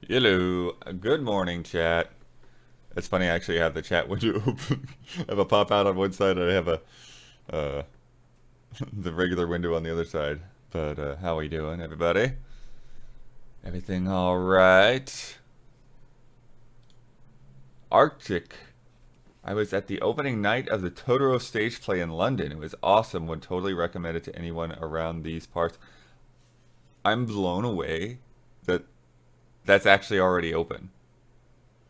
Hello. Good morning, chat. It's funny, I actually have the chat window open. I have a pop out on one side and I have a uh, the regular window on the other side. But how we doing, everybody? Everything all right? Arctic. I was at the opening night of the Totoro stage play in London. It was awesome. Would totally recommend it to anyone around these parts. I'm blown away that that's actually already open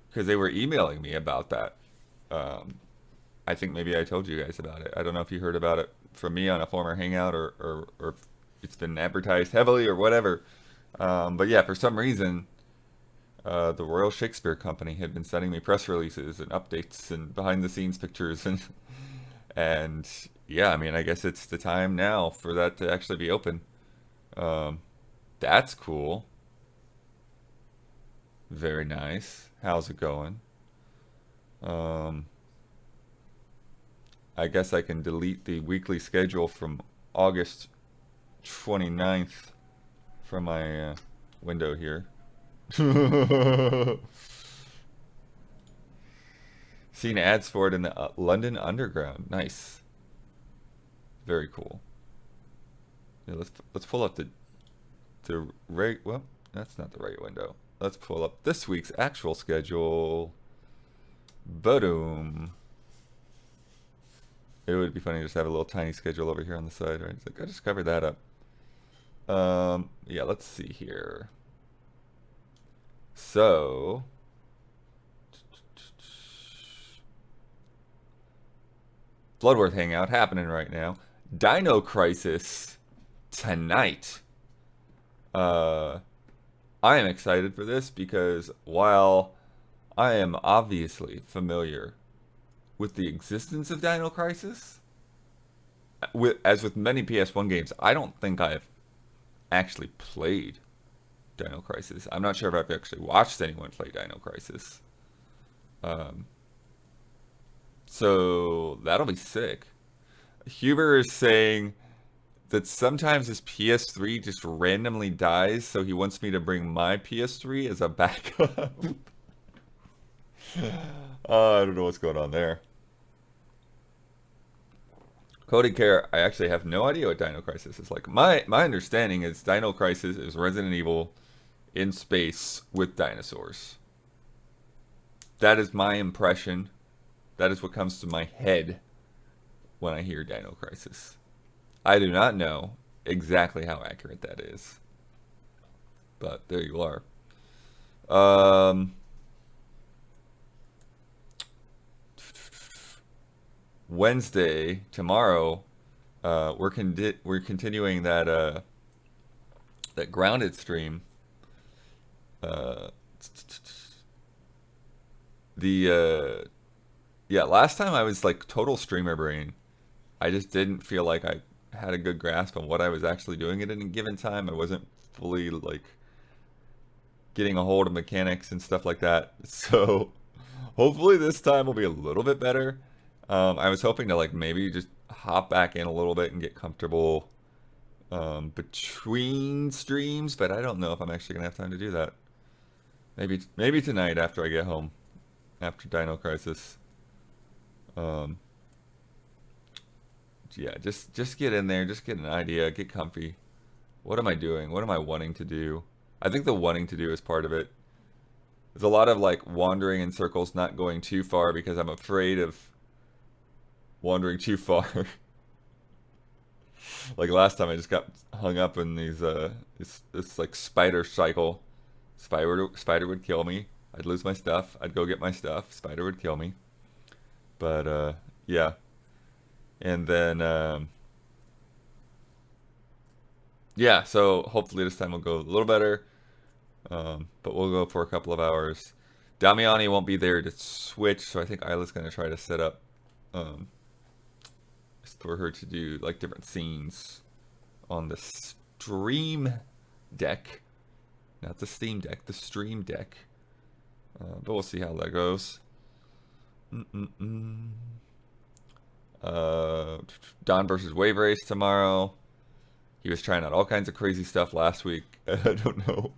because they were emailing me about that. Um, I think maybe I told you guys about it. I don't know if you heard about it from me on a former Hangout or if it's been advertised heavily or whatever. But yeah, for some reason, the Royal Shakespeare Company had been sending me press releases and updates and behind the scenes pictures and yeah, I mean, I guess it's the time now for that to actually be open. Um, that's cool. Very nice. How's it going? Um, I guess I can delete the weekly schedule from August 29th from my window here. Seen ads for it in the London Underground. Nice. Very cool. Yeah, let's pull up the right. Well, that's not the right window. Let's pull up this week's actual schedule. Boom. It would be funny to just have a little tiny schedule over here on the side, right? It's like I just covered that up. Yeah, let's see here. So, Bloodworth Hangout happening right now. Dino Crisis tonight. Uh, I am excited for this because while I am obviously familiar with the existence of Dino Crisis, as with many PS1 games, I don't think I've actually played Dino Crisis. I'm not sure if I've actually watched anyone play Dino Crisis. Um, so that'll be sick. Huber is saying that sometimes his PS3 just randomly dies, so he wants me to bring my PS3 as a backup. I don't know what's going on there. Cody Care, I actually have no idea what Dino Crisis is like. My understanding is Dino Crisis is Resident Evil in space with dinosaurs. That is my impression. That is what comes to my head when I hear Dino Crisis. I do not know exactly how accurate that is, but there you are. Um, Wednesday, tomorrow, we're continuing that grounded stream. Uh, the Yeah, last time I was like total streamer brain. I just didn't feel like I had a good grasp on what I was actually doing at any given time. I wasn't fully like getting a hold of mechanics and stuff like that. So hopefully this time will be a little bit better. I was hoping to like maybe just hop back in a little bit and get comfortable between streams, but I don't know if I'm actually gonna have time to do that. Maybe tonight after I get home, after Dino Crisis. Um, yeah, just get in there, just get an idea, get comfy. What am I doing? What am I wanting to do? I think the wanting to do is part of it. There's a lot of like wandering in circles, not going too far because I'm afraid of wandering too far. Like last time I just got hung up in this like spider cycle. Spider would kill me. I'd lose my stuff. I'd go get my stuff. Spider would kill me. But yeah. And then yeah, so hopefully this time will go a little better. But we'll go for a couple of hours. Damiani won't be there to switch, so I think Isla's gonna try to set up um, for her to do like different scenes on the stream deck, not the Steam Deck, the stream deck. But we'll see how that goes. Mm-mm-mm. Don versus Wave Race tomorrow. He was trying out all kinds of crazy stuff last week. I don't know.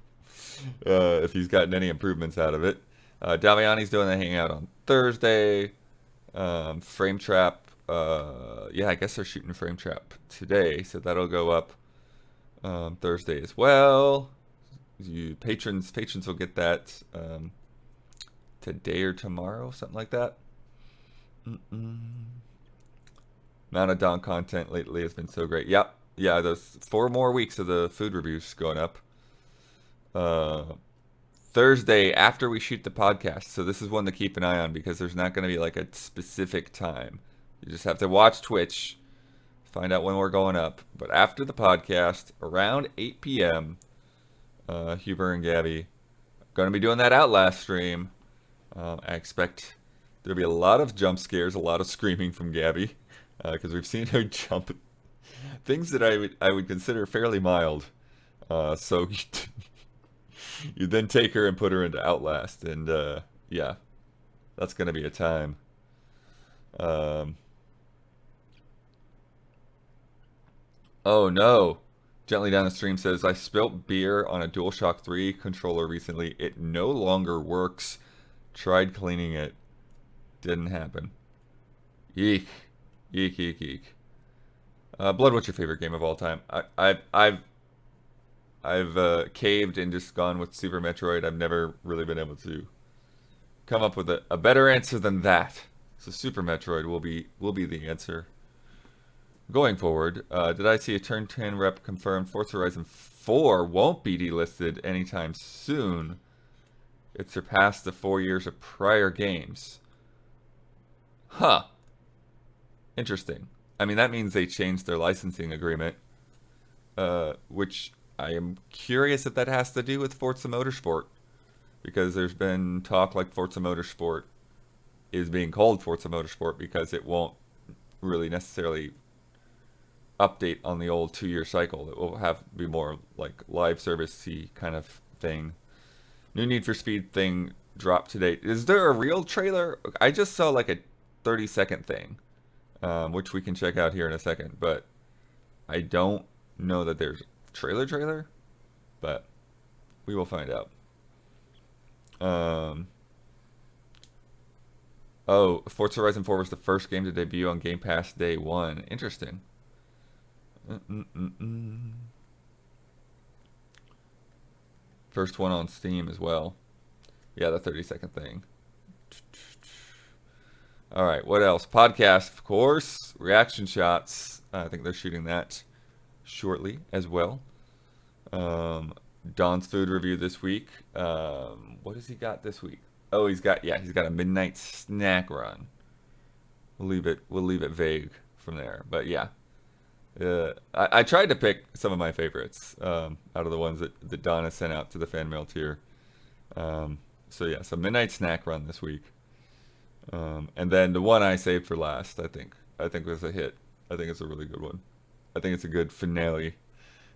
If he's gotten any improvements out of it. Damiani's doing the hangout on Thursday. Frame Trap, yeah, I guess they're shooting Frame Trap today, so that'll go up Thursday as well. You patrons will get that today or tomorrow, something like that. Mm-mm. Amount of Don content lately has been so great. Yep, yeah, those 4 more weeks of the food reviews going up. Uh, Thursday after we shoot the podcast. So this is one to keep an eye on because there's not going to be like a specific time. You just have to watch Twitch, find out when we're going up. But after the podcast, around 8 p.m., Huber and Gabby going to be doing that Outlast stream. I expect there'll be a lot of jump scares, a lot of screaming from Gabby, because we've seen her jump things that I would consider fairly mild. So you then take her and put her into Outlast, and yeah, that's gonna be a time. Um, oh no, Gently Down the Stream says I spilt beer on a DualShock 3 controller recently. It no longer works. Tried cleaning it, didn't happen. Eek, eek, eek, eek. Blood, what's your favorite game of all time? I've caved and just gone with Super Metroid. I've never really been able to come up with a better answer than that. So Super Metroid will be the answer going forward. Did I see a Turn 10 rep confirmed Forza Horizon 4 won't be delisted anytime soon? It surpassed the 4 years of prior games. Huh. Interesting. I mean, that means they changed their licensing agreement, which I am curious if that has to do with Forza Motorsport, because there's been talk like Forza Motorsport is being called Forza Motorsport because it won't really necessarily update on the old 2 year cycle. It will have be more like live service-y kind of thing. New Need for Speed thing dropped today. Is there a real trailer? I just saw like a 30-second thing, which we can check out here in a second, but I don't know that there's trailer, but we will find out. Oh, Forza Horizon 4 was the first game to debut on Game Pass day one. Interesting. First one on Steam as well. Yeah, the 30-second thing. All right, what else? Podcast, of course. Reaction shots. I think they're shooting that shortly as well. Don's food review this week. What has he got this week? Oh, he's got a midnight snack run. We'll leave it vague from there, but yeah. I tried to pick some of my favorites out of the ones that Don has sent out to the fan mail tier. So yeah, so midnight snack run this week, and then the one I saved for last. I think was a hit. I think it's a really good one. I think it's a good finale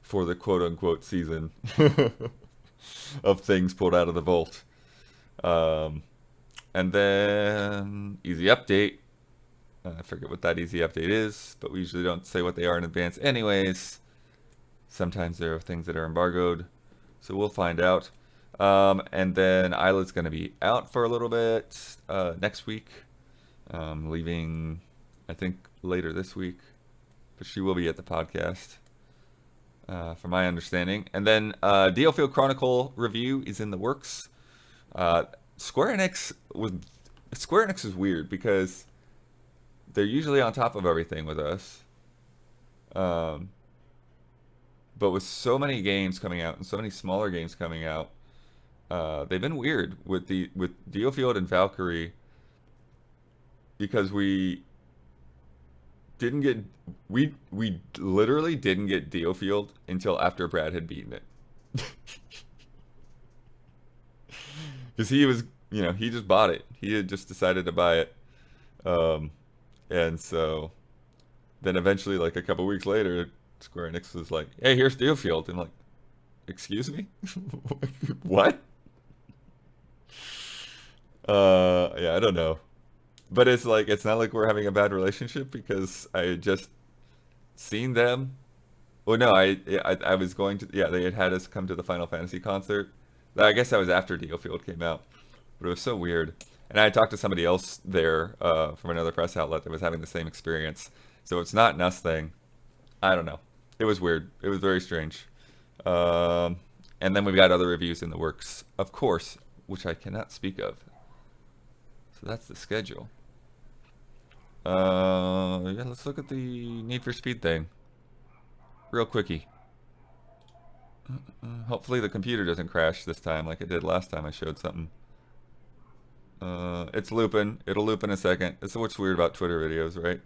for the quote unquote season of things pulled out of the vault. And then easy update. I forget what that easy update is, but we usually don't say what they are in advance anyways. Sometimes there are things that are embargoed, so we'll find out. And then Isla's going to be out for a little bit next week, leaving, I think, later this week, but she will be at the podcast, from my understanding. And then DLField Chronicle review is in the works. Square Enix is weird because they're usually on top of everything with us. But with so many games coming out and so many smaller games coming out, they've been weird with DioField and Valkyrie, because we literally didn't get DioField until after Brad had beaten it. Because he was, he just bought it. He had just decided to buy it. And so then eventually, like a couple weeks later, Square Enix was like, hey, here's DioField. And I'm like, excuse me? What? Yeah, I don't know. But it's like, it's not like we're having a bad relationship because I had just seen them. Well, no, I was going to, yeah, they had us come to the Final Fantasy concert. I guess that was after Dealfield came out, but it was so weird. And I talked to somebody else there from another press outlet that was having the same experience. So it's not an us thing. I don't know. It was weird. It was very strange. Um, and then we've got other reviews in the works, of course, which I cannot speak of. So that's the schedule. Yeah, let's look at the Need for Speed thing. Real quickie. Hopefully the computer doesn't crash this time like it did last time I showed something. It's looping. It'll loop in a second. This is what's weird about Twitter videos, right?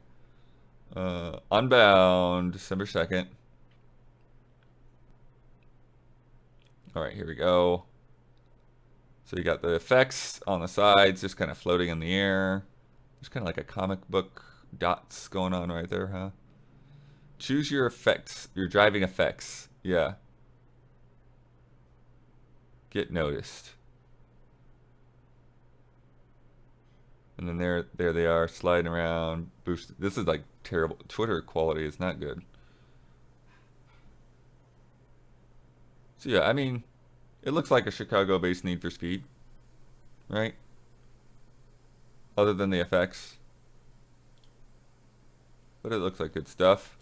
Unbound, December 2nd. All right, here we go. So you got the effects on the sides, just kind of floating in the air. There's kind of like a comic book dots going on right there, huh? Choose your effects, your driving effects. Yeah. Get noticed. And then there they are, sliding around, boost. This is like terrible. Twitter quality is not good. So yeah, I mean, it looks like a Chicago-based Need for Speed, right? Other than the effects, but it looks like good stuff.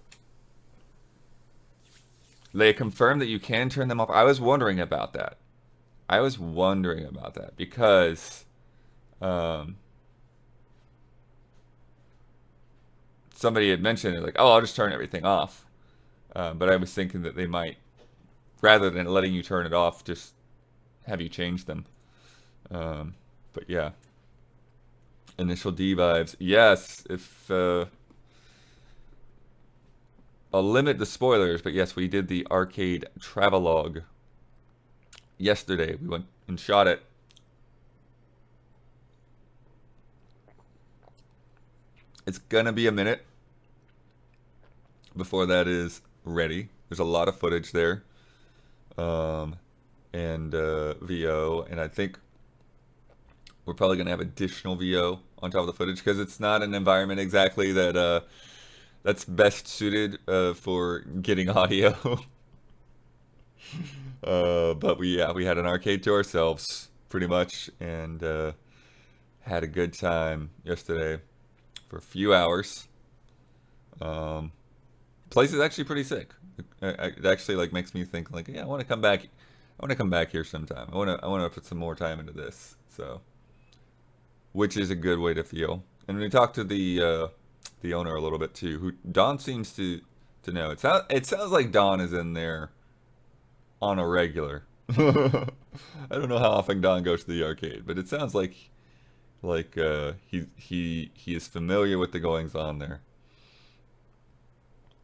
They confirmed that you can turn them off. I was wondering about that. I was wondering about that because um, somebody had mentioned it, like, oh, I'll just turn everything off. But I was thinking that they might, rather than letting you turn it off, just have you change them. Um, but yeah, initial D vibes. Yes, if I'll limit the spoilers, but yes, we did the arcade travelogue yesterday. We went and shot it. It's gonna be a minute before that is ready. There's a lot of footage there, um, and VO, and I think we're probably gonna have additional VO on top of the footage because it's not an environment exactly that that's best suited for getting audio. But we had an arcade to ourselves pretty much, and had a good time yesterday for a few hours. Um, Place is actually pretty sick. It actually like makes me think like, yeah, I want to come back. I want to come back here sometime. I want to put some more time into this. So, which is a good way to feel. And we talked to the owner a little bit too. Who Don seems to know. It sounds like Don is in there on a regular. I don't know how often Don goes to the arcade, but it sounds like he is familiar with the goings on there.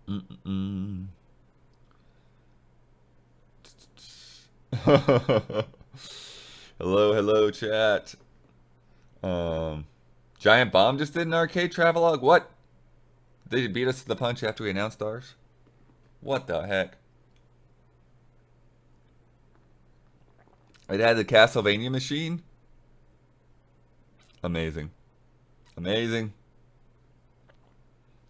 Mm-mm. Hello, chat. Um, Giant Bomb just did an arcade travelogue. What? They beat us to the punch after we announced ours. What the heck? It had the Castlevania machine. Amazing, amazing.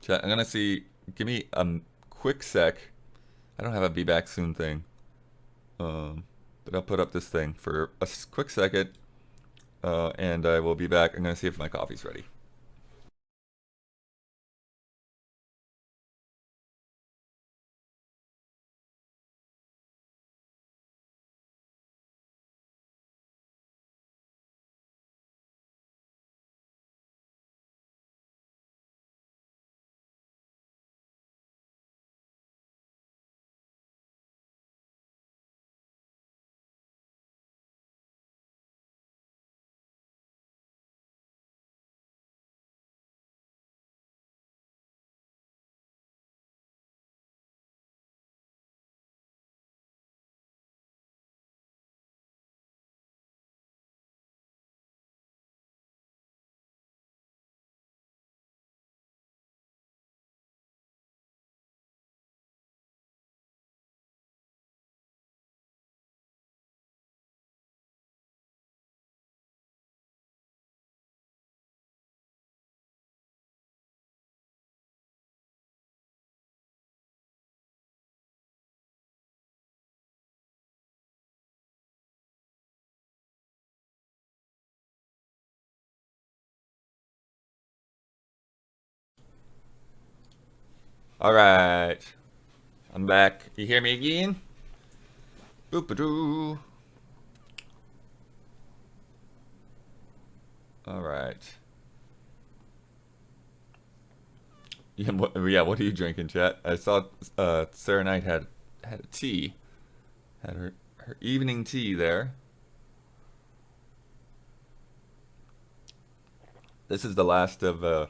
Chat. I'm gonna see. Give me a quick sec. I don't have a be back soon thing. Um, but I'll put up this thing for a quick second, and I will be back. I'm gonna see if my coffee's ready. All right, I'm back. You hear me again? Boop-a-doo. All right. What are you drinking, chat? I saw Sarah Knight had a tea, had her evening tea there. This is the last of a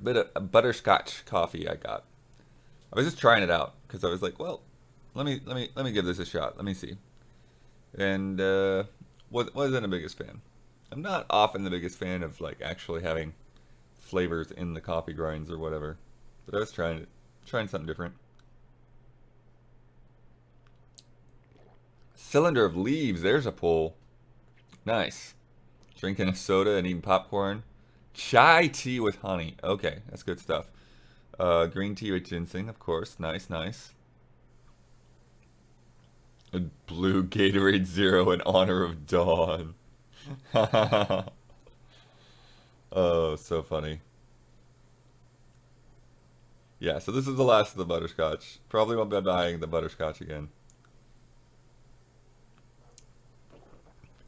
bit of butterscotch coffee I got. I was just trying it out because I was like, well, let me give this a shot. Let me see. And wasn't the biggest fan. I'm not often the biggest fan of like actually having flavors in the coffee grinds or whatever. But I was trying something different. Cylinder of leaves. There's a pull. Nice. Drinking a soda and eating popcorn. Chai tea with honey. Okay, that's good stuff. Green tea with ginseng, of course. Nice, nice. A blue Gatorade Zero in honor of Dawn. Oh, so funny. Yeah, so this is the last of the butterscotch. Probably won't be buying the butterscotch again.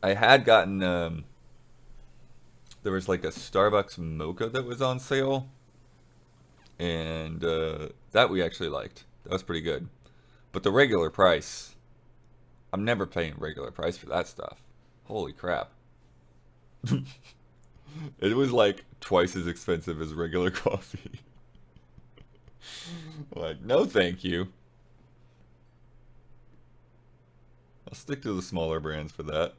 I had gotten there was like a Starbucks mocha that was on sale, and that we actually liked. That was pretty good. But the regular price, I'm never paying regular price for that stuff. Holy crap. It was like twice as expensive as regular coffee. Like, no thank you. I'll stick to the smaller brands for that.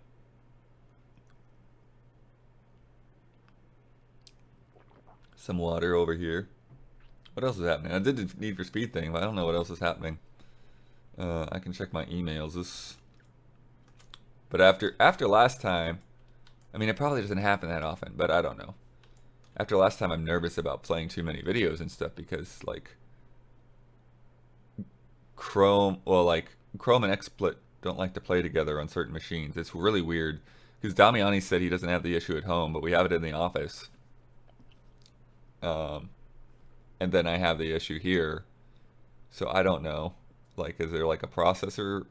Some water over here. What else is happening? I did the Need for Speed thing, but I don't know what else is happening. I can check my emails. But after last time, I mean, it probably doesn't happen that often, but I don't know. After last time, I'm nervous about playing too many videos and stuff because like Chrome and XSplit don't like to play together on certain machines. It's really weird because Damiani said he doesn't have the issue at home, but we have it in the office. Um, and then I have the issue here, so I don't know. Like, is there like a processor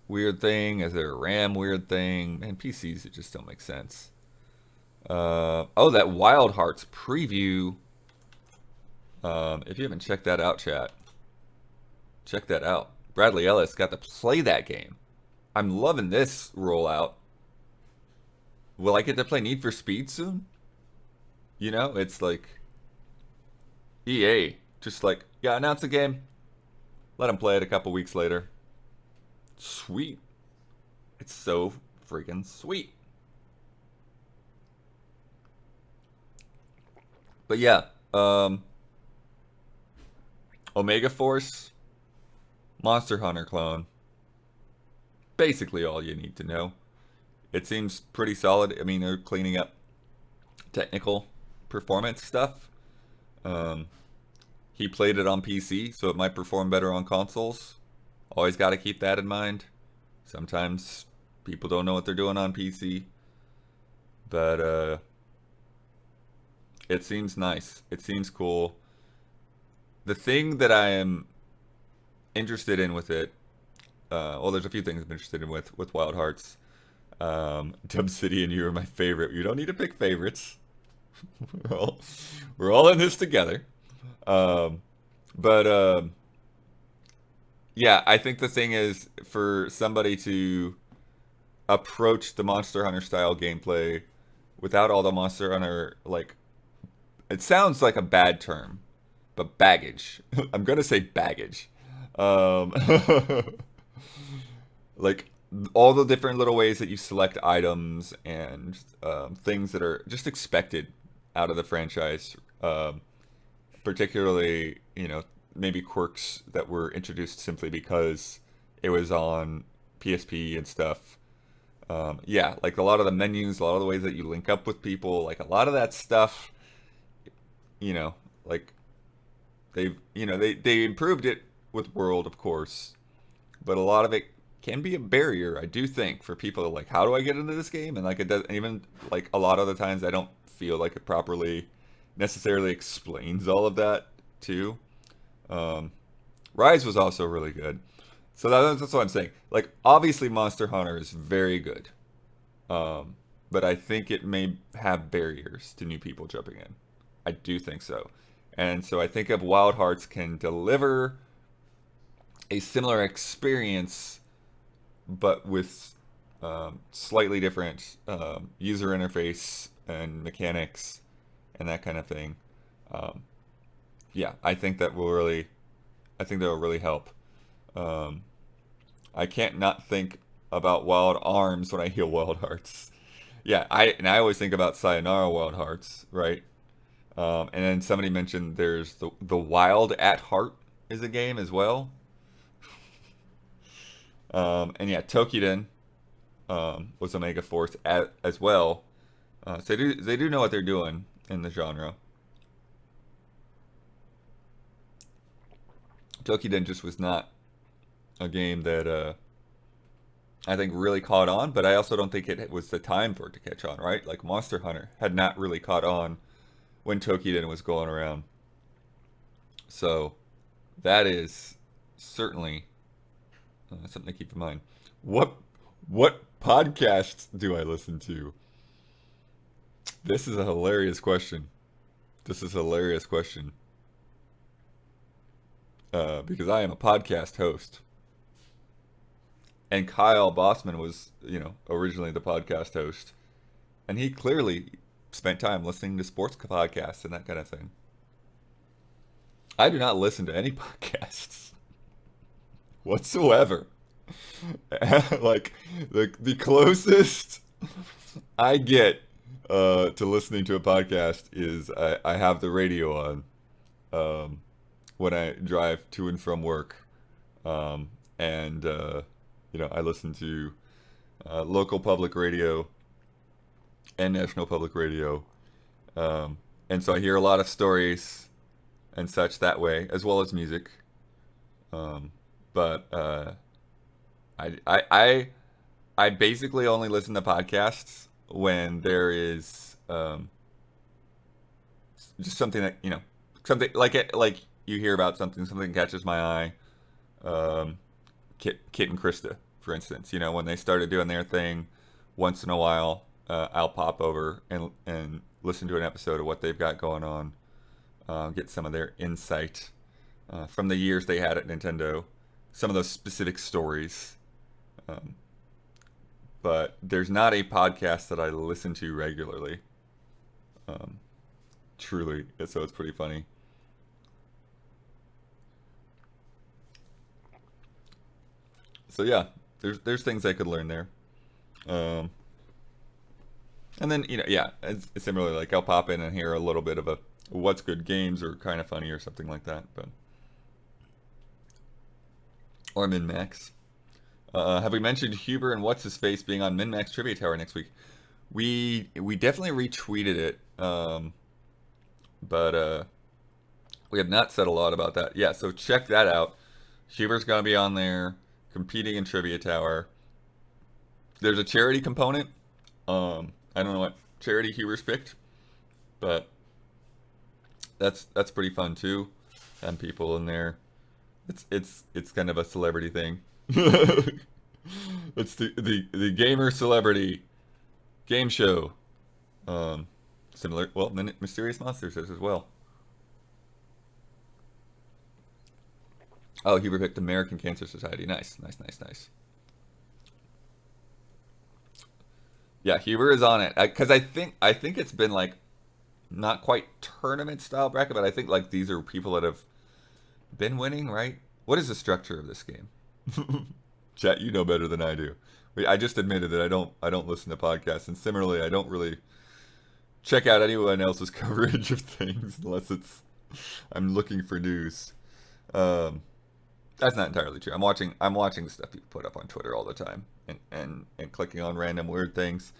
weird thing? Is there a RAM weird thing? Man, PCs, it just don't make sense. Oh, that Wild Hearts preview. If you haven't checked that out, chat, check that out. Bradley Ellis got to play that game. I'm loving this rollout. Will I get to play Need for Speed soon? You know, it's like EA just like, yeah, announce the game. Let them play it a couple weeks later. Sweet. It's so freaking sweet. But yeah, Omega Force, Monster Hunter clone. Basically all you need to know. It seems pretty solid. I mean, they're cleaning up technical performance stuff. Um, he played it on PC, so it might perform better on consoles. Always got to keep that in mind. Sometimes people don't know what they're doing on PC, but it seems nice. It seems cool. The thing that I am interested in with it, well, there's a few things I'm interested in with Wild Hearts. Dub City and you are my favorite. You don't need to pick favorites. we're all in this together. Um, but yeah, I think the thing is for somebody to approach the Monster Hunter style gameplay without all the Monster Hunter, like, it sounds like a bad term, but baggage. I'm gonna say baggage. Um, like all the different little ways that you select items and things that are just expected out of the franchise. Particularly, maybe quirks that were introduced simply because it was on PSP and stuff. Yeah, like a lot of the menus, a lot of the ways that you link up with people, like a lot of that stuff, like they improved it with World, of course, but a lot of it can be a barrier, I do think, for people like, how do I get into this game? And like it does, even like a lot of the times I don't feel like it properly necessarily explains all of that too. Um, Rise was also really good. So that's what I'm saying. Like, obviously, Monster Hunter is very good, um, but I think it may have barriers to new people jumping in. I do think so, and so I think if Wild Hearts can deliver a similar experience, but with slightly different user interface and mechanics and that kind of thing, um, yeah, I think that will really help. Um, I can't not think about Wild Arms when I hear Wild Hearts. Yeah, I always think about Sayonara Wild Hearts, right? And then somebody mentioned there's the Wild at Heart is a game as well. And yeah, Tokiden was Omega Force as well. So they do know what they're doing in the genre. Tokiden just was not a game that I think really caught on, but I also don't think it was the time for it to catch on, right? Like Monster Hunter had not really caught on when Tokiden was going around. So that is certainly something to keep in mind. What what podcasts do I listen to? This is a hilarious question. This is a hilarious question because I am a podcast host, and Kyle Bossman was, originally the podcast host, and he clearly spent time listening to sports podcasts and that kind of thing. I do not listen to any podcasts whatsoever. Like the closest I get to listening to a podcast is I have the radio on when I drive to and from work, and I listen to local public radio and national public radio, and so I hear a lot of stories and such that way, as well as music. But I, I I I basically only listen to podcasts when there is just something that something like you hear about something catches my eye. Um, Kit and Krista, for instance, when they started doing their thing, once in a while, I'll pop over and listen to an episode of what they've got going on, get some of their insight from the years they had at Nintendo, some of those specific stories. Um, but there's not a podcast that I listen to regularly. Um, Truly, so it's pretty funny. So yeah, there's things I could learn there. Um, and then yeah, it's similarly like I'll pop in and hear a little bit of a what's good games or kind of funny or something like that, but or Min Max. Have we mentioned Huber and what's his face being on Min Max Trivia Tower next week? We definitely retweeted it, but we have not said a lot about that. Yeah, so check that out. Huber's gonna be on there competing in Trivia Tower. There's a charity component. I don't know what charity Huber's picked, but that's pretty fun too. And people in there. It's kind of a celebrity thing. It's the gamer celebrity game show. Um, Similar. Well, Mysterious Monsters is as well. Oh, Huber picked American Cancer Society. Nice, nice, nice, nice. Yeah, Huber is on it because I think it's been like not quite tournament style bracket, but I think like these are people that have been winning, right? What is the structure of this game? Chat, you know better than I do. I just admitted that I don't listen to podcasts, and similarly, I don't really check out anyone else's coverage of things unless I'm looking for news. Um, that's not entirely true. I'm watching the stuff people put up on Twitter all the time, and clicking on random weird things,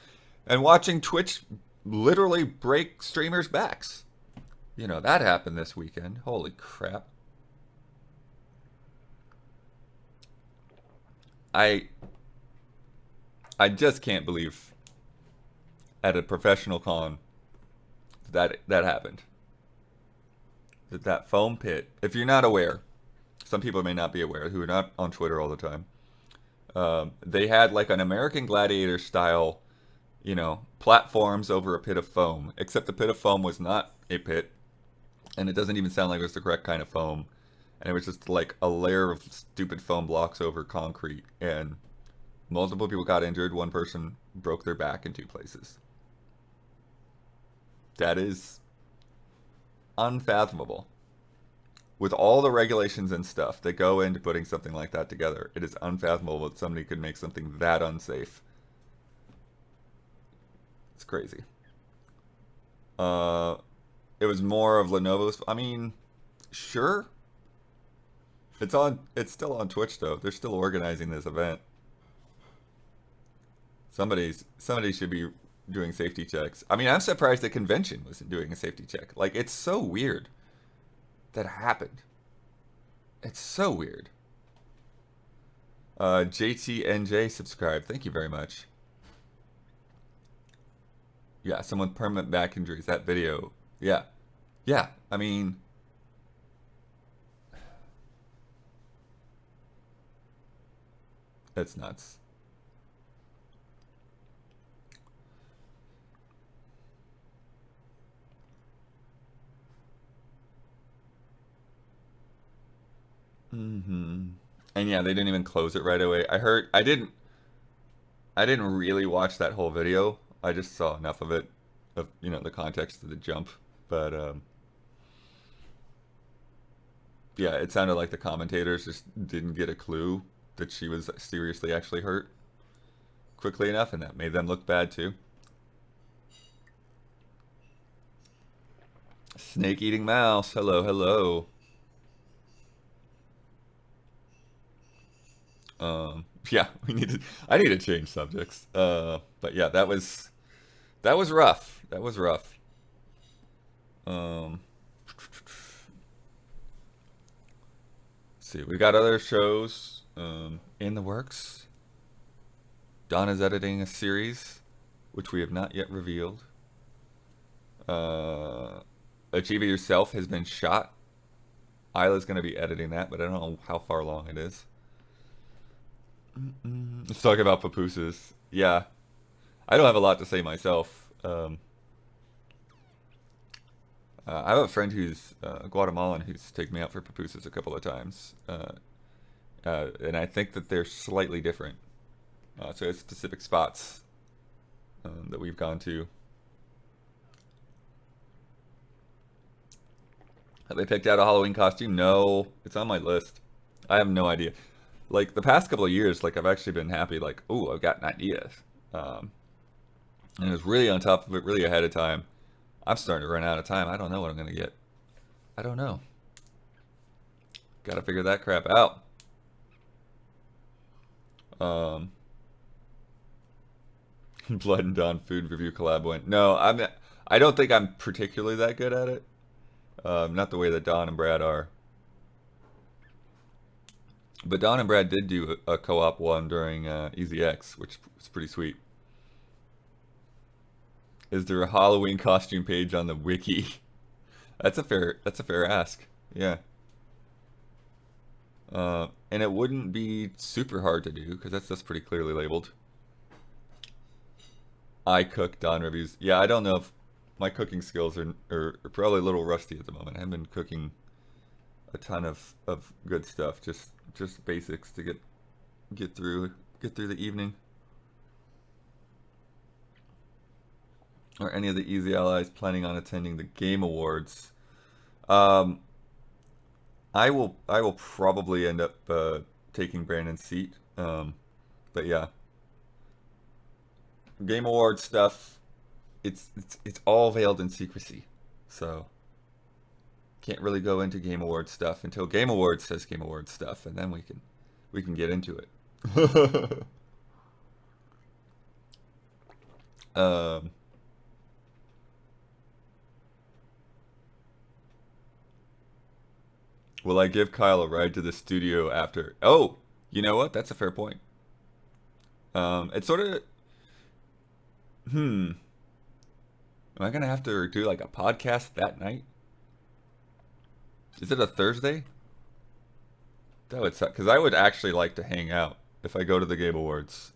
and watching Twitch literally break streamers' backs. That happened this weekend. Holy crap! I I just can't believe at a professional con that happened. that foam pit. If you're not aware, some people may not be aware who are not on Twitter all the time. They had like an American Gladiator style, platforms over a pit of foam. Except the pit of foam was not a pit, and it doesn't even sound like it was the correct kind of foam. And it was just like a layer of stupid foam blocks over concrete, and multiple people got injured. One person broke their back in two places. That is unfathomable. With all the regulations and stuff that go into putting something like that together, it is unfathomable that somebody could make something that unsafe. It's crazy. It was more of Lenovo's. I mean, sure. It's on. It's still on Twitch though. They're still organizing this event. Somebody should be doing safety checks. I mean, I'm surprised the convention wasn't doing a safety check. Like, it's so weird that happened. It's so weird. JTNJ subscribed. Thank you very much. Yeah, someone with permanent back injuries. That video. Yeah. Yeah. I mean, it's nuts. Mm-hmm. And yeah, they didn't even close it right away. I didn't really watch that whole video. I just saw enough of it, of the context of the jump. But yeah, it sounded like the commentators just didn't get a clue that she was seriously actually hurt quickly enough, and that made them look bad too. Snake eating mouse. Hello, hello. Yeah, we need to. I need to change subjects. But yeah, that was rough. That was rough. Um, let's see, we got other shows in the works. Donna's editing a series, which we have not yet revealed. Uh, Achieve It Yourself has been shot. Isla's going to be editing that, but I don't know how far along it is. Let's talk about pupusas. Yeah, I don't have a lot to say myself. I have a friend who's Guatemalan who's taken me out for pupusas a couple of times, and I think that they're slightly different. So it's specific spots that we've gone to. Have they picked out a Halloween costume? No, it's on my list. I have no idea. Like the past couple of years, like I've actually been happy. Like, oh, I've got an idea, um, and it was really on top of it, really ahead of time. I'm starting to run out of time. I don't know what I'm gonna get. I don't know. Got to figure that crap out. Um, Blood and Dawn food review collab went. No, I don't think I'm particularly that good at it. Not the way that Don and Brad are. But Don and Brad did do a co-op one during EasyX, which was pretty sweet. Is there a Halloween costume page on the wiki? That's a fair ask. Yeah. And it wouldn't be super hard to do because that's pretty clearly labeled. I cook Don reviews. Yeah, I don't know if my cooking skills are probably a little rusty at the moment. I haven't been cooking a ton of good stuff. Just basics to get through the evening. Or any of the Easy Allies planning on attending the Game Awards? Um, I will probably end up taking Brandon's seat. But yeah, Game Awards stuff. It's all veiled in secrecy, so can't really go into Game Awards stuff until Game Awards says Game Awards stuff, and then we can get into it. um, will I give Kyle a ride to the studio after? Oh, you know what? That's a fair point. It's sort of hmm. Am I gonna have to do like a podcast that night? Is it a Thursday? That would suck, because I would actually like to hang out if I go to the Game Awards.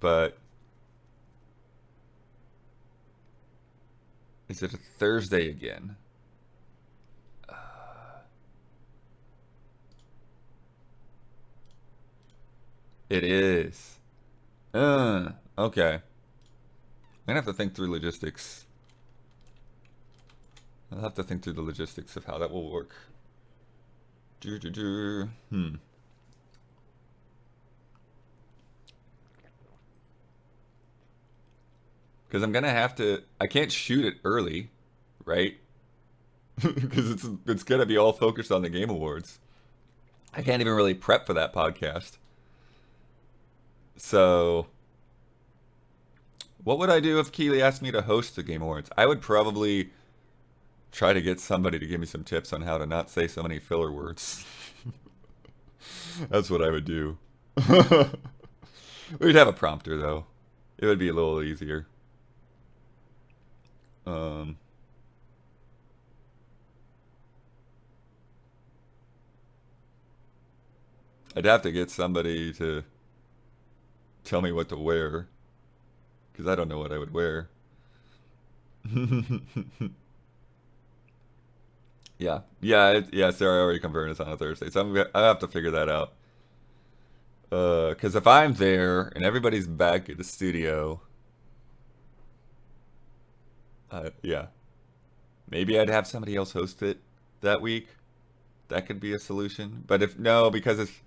But is it a Thursday again? It is. Okay. I'm gonna have to think through logistics. I'll have to think through the logistics of how that will work. Hmm. Because I'm gonna have to. I can't shoot it early, right? Because it's gonna be all focused on the Game Awards. I can't even really prep for that podcast. So, what would I do if Keely asked me to host the Game Awards? I would probably try to get somebody to give me some tips on how to not say so many filler words. That's what I would do. We'd have a prompter though. It would be a little easier. Um, I'd have to get somebody to tell me what to wear because I don't know what I would wear. Yeah. Sarah already confirmed it's on a Thursday, so I have to figure that out. Because if I'm there and everybody's back at the studio, yeah, maybe I'd have somebody else host it that week. That could be a solution. But if no, because it's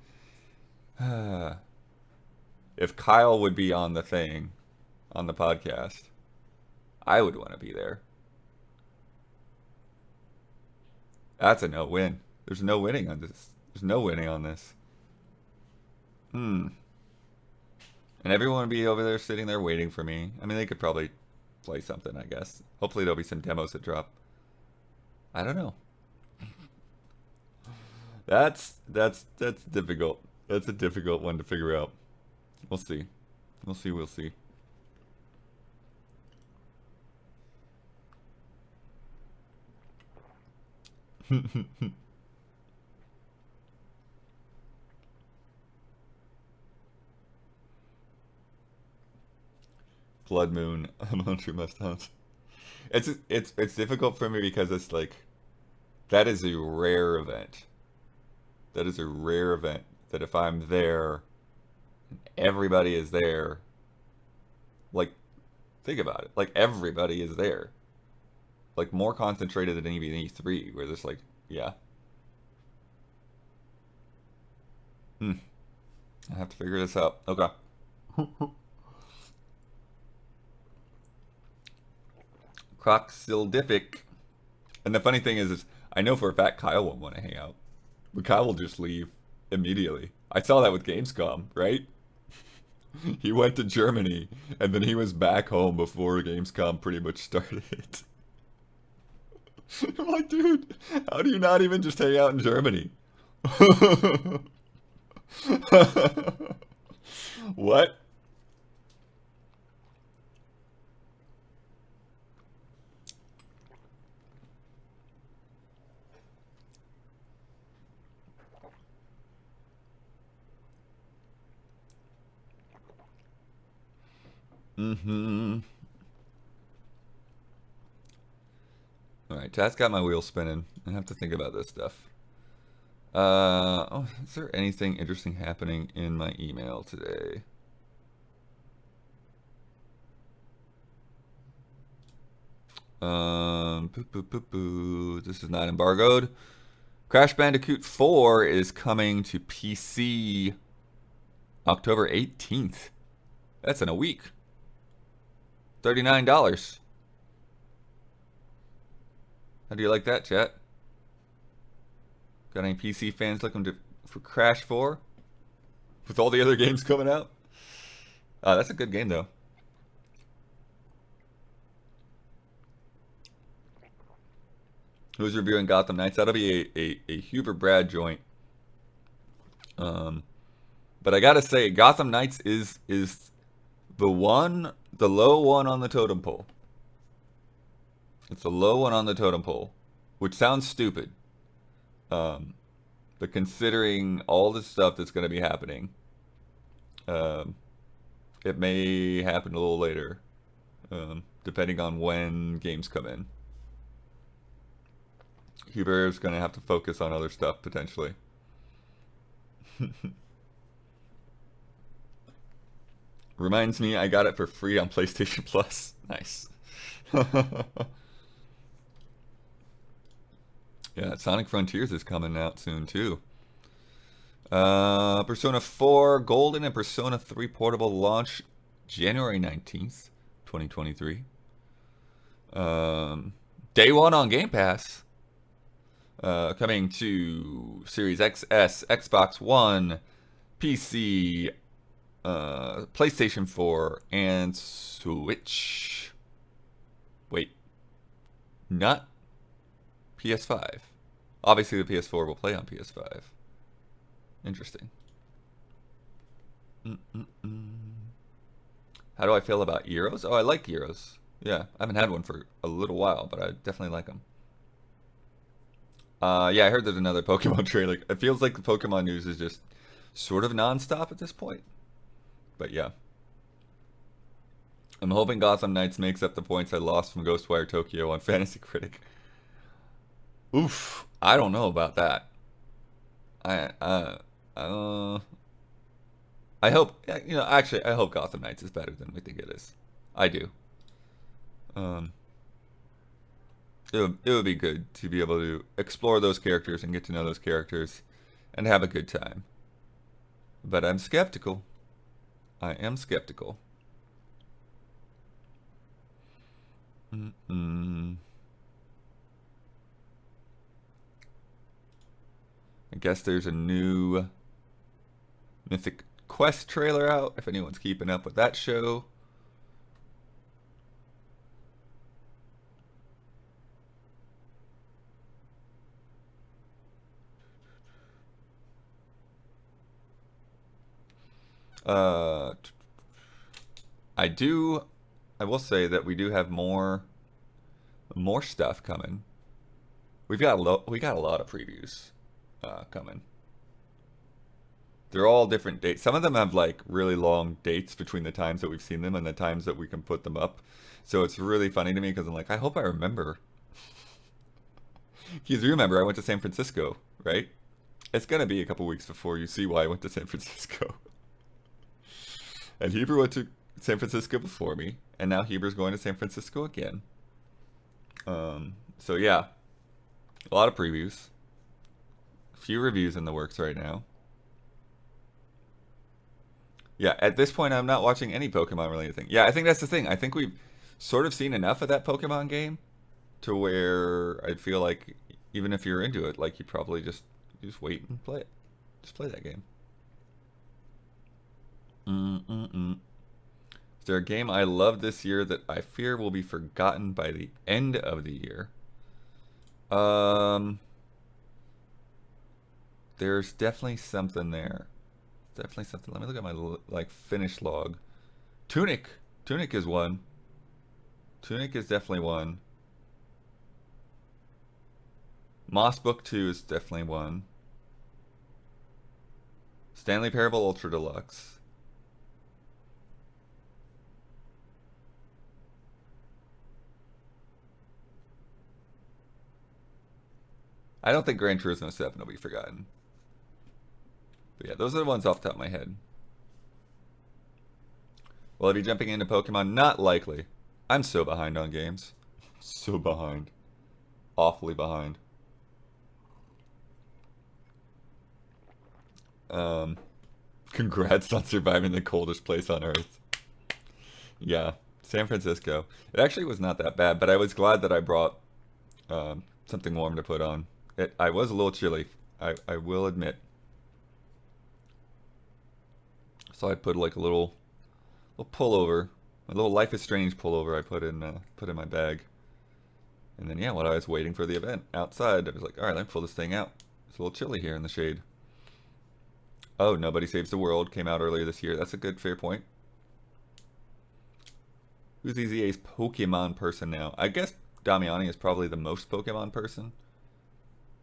if Kyle would be on the thing, on the podcast, I would want to be there. That's a no-win. There's no winning on this. There's no winning on this. Hmm. And everyone would be over there sitting there waiting for me. I mean, they could probably play something, I guess. Hopefully there'll be some demos that drop. I don't know. That's difficult. That's a difficult one to figure out. We'll see. We'll see. Blood Moon, Montreal must hunt. It's difficult for me because it's like that is a rare event. That is a rare event that if I'm there, everybody is there. Like, think about it. Like everybody is there. Like more concentrated than even E3, where there's like, yeah. Hmm. I have to figure this out. Okay. Croxildific. And the funny thing is I know for a fact Kyle won't want to hang out. But Kyle will just leave immediately. I saw that with Gamescom, right? He went to Germany, and then he was back home before Gamescom pretty much started. I'm like, dude, how do you not even just hang out in Germany? What? Mm-hmm. Alright, that's got my wheels spinning. I have to think about this stuff. Oh, is there anything interesting happening in my email today? This is not embargoed. Crash Bandicoot 4 is coming to PC October 18th. That's in a week. $39. How do you like that, chat? Got any PC fans looking for Crash 4? With all the other games coming out? That's a good game, though. Who's reviewing Gotham Knights? That'll be a Huber Brad joint. But I gotta say, Gotham Knights is the low one on the totem pole. It's the low one on the totem pole, which sounds stupid. But considering all the stuff that's going to be happening, um, it may happen a little later, depending on when games come in. Huber is going to have to focus on other stuff potentially. Reminds me, I got it for free on PlayStation Plus. Nice. Yeah, Sonic Frontiers is coming out soon too. Persona 4 Golden and Persona 3 Portable launch January 19th, 2023. Day one on Game Pass. Coming to Series XS, Xbox One, PC, PlayStation 4, and Switch. Wait. Not PS5. Obviously, the PS4 will play on PS5. Interesting. How do I feel about Euros? Oh, I like Euros. Yeah, I haven't had one for a little while, but I definitely like them. Yeah, I heard there's another Pokemon trailer. It feels like the Pokemon news is just sort of nonstop at this point. But yeah. I'm hoping Gotham Knights makes up the points I lost from Ghostwire Tokyo on Fantasy Critic. Oof, I don't know about that. I I hope, actually, I hope Gotham Knights is better than we think it is. I do. Um, it would be good to be able to explore those characters and get to know those characters and have a good time. But I'm skeptical. I am skeptical. I guess there's a new Mythic Quest trailer out, if anyone's keeping up with that show. I will say that we do have more stuff coming. We got a lot of previews coming. They're all different dates. Some of them have like really long dates between the times that we've seen them and the times that we can put them up. So it's really funny to me because I'm like, I hope I remember. Because remember, I went to San Francisco, right? It's gonna be a couple weeks before you see why I went to San Francisco. And Hebrew went to San Francisco before me, and now Hebrew's going to San Francisco again. So yeah, a lot of previews, a few reviews in the works right now. Yeah, at this point, I'm not watching any Pokemon related thing. Yeah, I think that's the thing. I think we've sort of seen enough of that Pokemon game to where I feel like even if you're into it, like you probably just wait and play it. Just play that game. Is there a game I love this year that I fear will be forgotten by the end of the year? There's definitely something there. Definitely something. Let me look at my finish log. Tunic is one. Tunic is definitely one. Moss Book 2 is definitely one. Stanley Parable Ultra Deluxe. I don't think Gran Turismo 7 will be forgotten. But yeah, those are the ones off the top of my head. Will I be jumping into Pokemon? Not likely. I'm so behind on games. So behind. Awfully behind. Congrats on surviving the coldest place on Earth. Yeah, San Francisco. It actually was not that bad, but I was glad that I brought something warm to put on. I was a little chilly, I will admit. So I put like a little pullover, a little Life is Strange pullover I put in my bag. And then yeah, while I was waiting for the event outside, I was like, all right, let me pull this thing out. It's a little chilly here in the shade. Oh, Nobody Saves the World came out earlier this year. That's a good, fair point. Who's EZA's Pokemon person now? I guess Damiani is probably the most Pokemon person.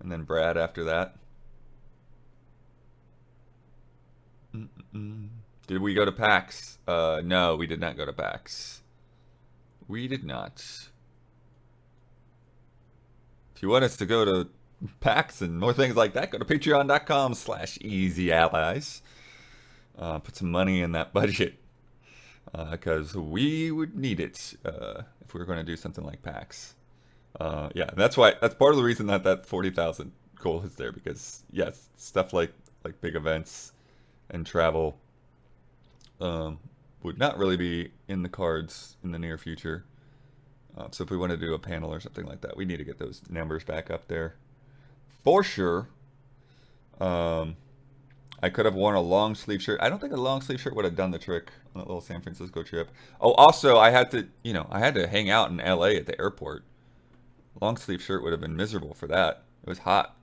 and then Brad after that. Mm-mm. Did we go to PAX? No, we did not go to PAX. We did not. If you want us to go to PAX and more things like that, go to patreon.com/easyallies. Put some money in that budget because we would need it if we were going to do something like PAX. Yeah, that's why. That's part of the reason that that 40,000 goal is there because yes, stuff like big events and travel would not really be in the cards in the near future. So if we want to do a panel or something like that, we need to get those numbers back up there for sure. I could have worn a long sleeve shirt. I don't think a long sleeve shirt would have done the trick on that little San Francisco trip. Oh, also I had to, I had to hang out in LA at the airport. Long sleeve shirt would have been miserable for that. It was hot.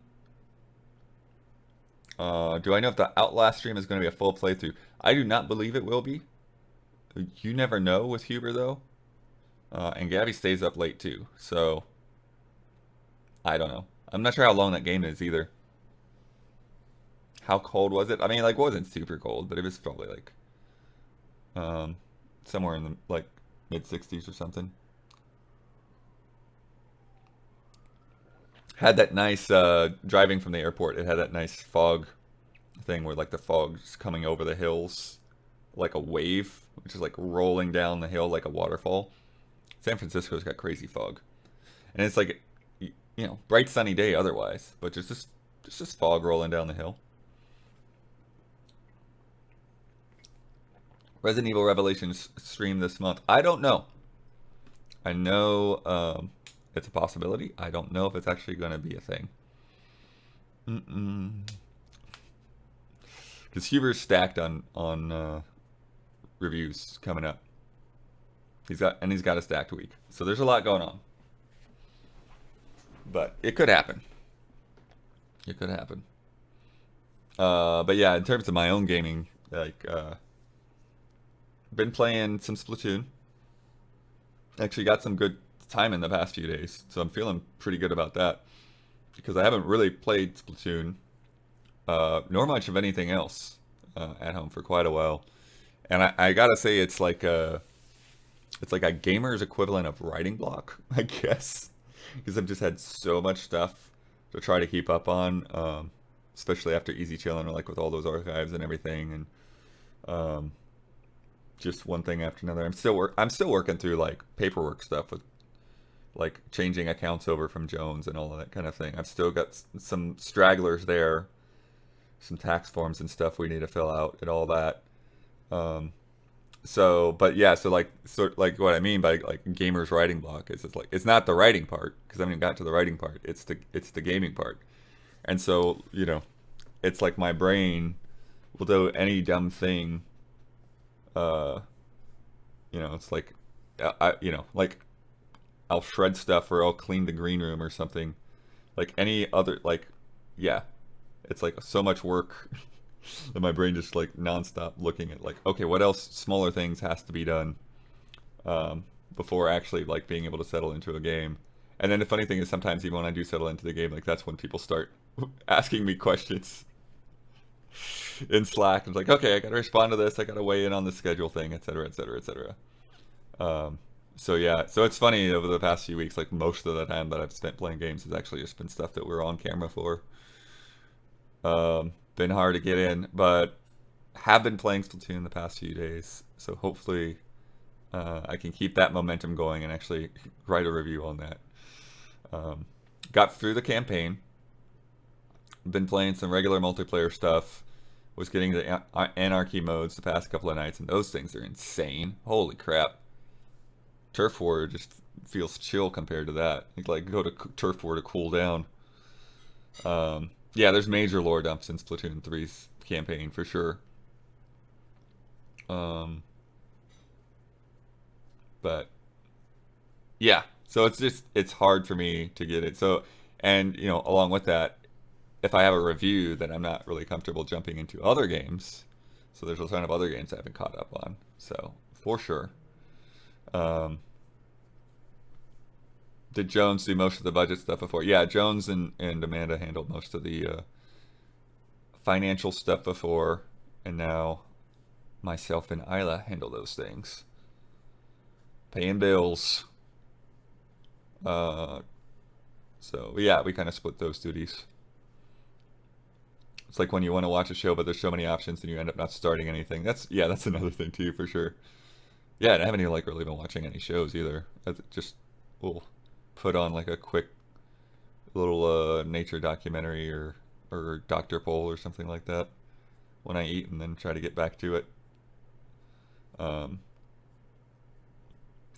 Do I know if the Outlast stream is going to be a full playthrough? I do not believe it will be. You never know with Huber though. And Gabby stays up late too, so I don't know. I'm not sure how long that game is either. How cold was it? I mean, like, it wasn't super cold, but it was probably like somewhere in the like mid 60s or something. Had that nice driving from the airport. It had that nice fog thing where like the fog's coming over the hills like a wave, which is like rolling down the hill like a waterfall. San Francisco's got crazy fog, and it's like, bright sunny day otherwise, but just this fog rolling down the hill. Resident Evil Revelations stream this month. I don't know. I know it's a possibility. I don't know if it's actually going to be a thing. Because Huber's stacked on reviews coming up. He's got a stacked week, so there's a lot going on. But it could happen. It could happen. But yeah, in terms of my own gaming, like, been playing some Splatoon. Actually, got some good time in the past few days, so I'm feeling pretty good about that. Because I haven't really played Splatoon, nor much of anything else at home for quite a while. And I gotta say, it's like a gamer's equivalent of writing block, I guess, because I've just had so much stuff to try to keep up on, especially after Easy Chillin', or like with all those archives and everything, and just one thing after another. I'm still working through like paperwork stuff with like changing accounts over from Jones and all of that kind of thing. I've still got some stragglers there, some tax forms and stuff we need to fill out and all that. But yeah, so like what I mean by like gamer's writing block is it's like it's not the writing part because I haven't even got to the writing part. It's the gaming part, and so it's like my brain will do any dumb thing. It's like like I'll shred stuff or I'll clean the green room or something. Like any other yeah, it's like so much work. And my brain just like nonstop looking at like, okay, what else smaller things has to be done before actually like being able to settle into a game. And then the funny thing is sometimes even when I do settle into the game, like that's when people start asking me questions in Slack. It's like, okay, I gotta respond to this, I gotta weigh in on the schedule thing, etc., etc., etc. So yeah, so it's funny over the past few weeks, like most of the time that I've spent playing games has actually just been stuff that we're on camera for. Been hard to get in, but have been playing Splatoon the past few days, so hopefully I can keep that momentum going and actually write a review on that. Got through the campaign, been playing some regular multiplayer stuff, was getting the anarchy modes the past couple of nights, and those things are insane. Holy crap. Turf War just feels chill compared to that. Like go to Turf War to cool down. Yeah, there's major lore dumps in Splatoon 3's campaign for sure. But yeah, so it's hard for me to get it. So, and along with that, if I have a review, then I'm not really comfortable jumping into other games. So there's a ton of other games I haven't caught up on. So for sure. Did Jones do most of the budget stuff before? Yeah, Jones and Amanda handled most of the financial stuff before, and now myself and Isla handle those things. Paying bills. Uh, so yeah, we kind of split those duties. It's like when you want to watch a show, but there's so many options, and you end up not starting anything. That's another thing too, for sure. Yeah, and I haven't even like really been watching any shows either. I just will put on like a quick little nature documentary or Doctor Pole or something like that when I eat, and then try to get back to it. Um,